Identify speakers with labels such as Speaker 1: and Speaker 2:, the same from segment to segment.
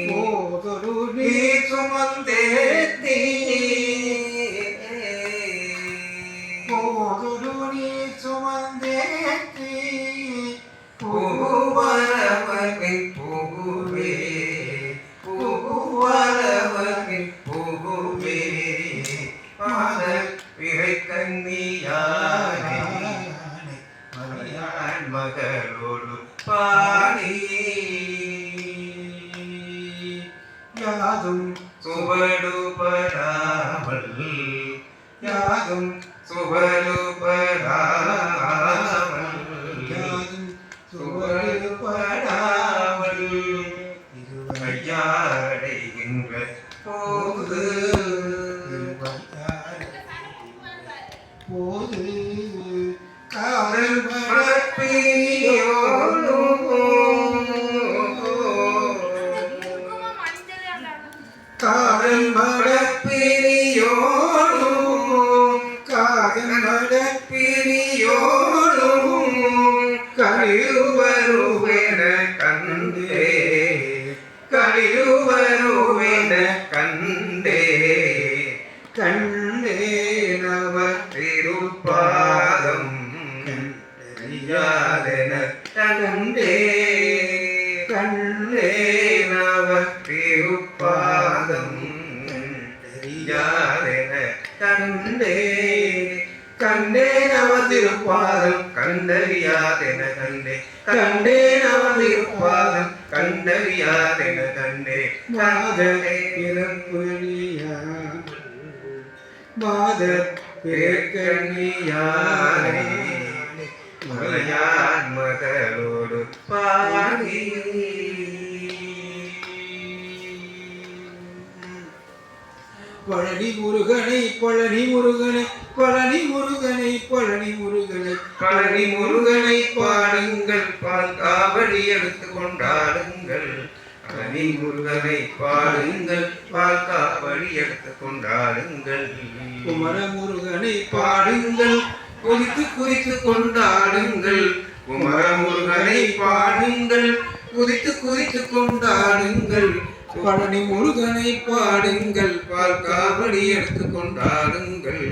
Speaker 1: போதொரு நீர் சுமந்தேத்தி போதொரு நீர் சுமந்தேத்தி புகுவரவனின் புகுவே புகுவரவனின் புகுவே மாதர் பிறை கன்னியானே மரியான் மகளோடு பாடி யாதும் சுவடுபடாமல் யாதும் சுவடுபடாமல் யாதும் சுவடுபடாமல் இருவையாடைகின்ற போது போது காதல் மரப்பியோடு காதல் மரப்பிரியோடும் காதல் மரப்பிரியோடும் கழிவுவருவென கண்டே கழிவுவருவென கண்டே கண்டே நவ திருப்பாதம் கண்டறியாதென கண்டே கண்டே நவ திருப்பாதம் கண்டறியாதென கண்டே கண்டே நவ திருப்பாதம் கண்டறியாதென கண்டே கண்டே நவ திருப்பாதம் கண்டறியாதென கண்டே மாதரை பிறப்பொழியான் மாதர் பிறக்கணியானே மலையான் மகளோடு பாடி பழனி முருகனை பழனி முருகனை பழனி முருகனை பழனி முருகனை பழனி முருகனை பாடுங்கள் பால் காவடி எடுத்து கொண்டாடுங்கள் பழனி முருகனை பாடுங்கள் பால் காவடி எடுத்து கொண்டாடுங்கள் குமர முருகனை பாடுங்கள் குறித்து குறித்து கொண்டாடுங்கள் குமர முருகனை பாடுங்கள் குறித்து குறித்து கொண்டாடுங்கள் பழனி முருகனை பாடுங்கள் பால் காவடி எடுத்து கொண்டாடுங்கள்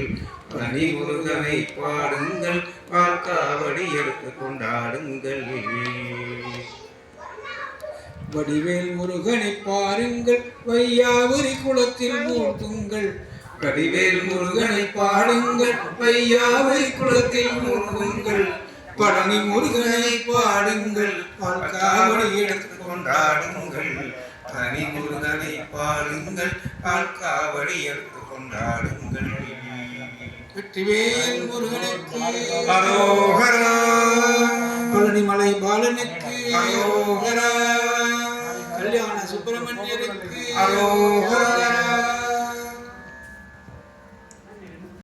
Speaker 1: பழனி முருகனை பாடுங்கள் பால் காவடி எடுத்து கொண்டாடுங்கள் வடிவேல் முருகனை பாருங்கள் வையாபுரி குளத்தில் மூழ்குங்கள் வடிவேல் முருகனை பாடுங்கள் வையாபுரி குளத்தில் மூழ்குங்கள் பழனி முருகனை பாடுங்கள் பால் காவடி எடுத்து கொண்டாடுங்கள் பழனி முருகனை பாடுங்கள் பால் காவடி எடுத்து கொண்டாடுங்கள் வெற்றிவேல் முருகனுக்கு அரோகரா பழனிமலை பாலனுக்கு அரோகரா கல்யாண சுப்பிரமணியருக்கு அரோகரா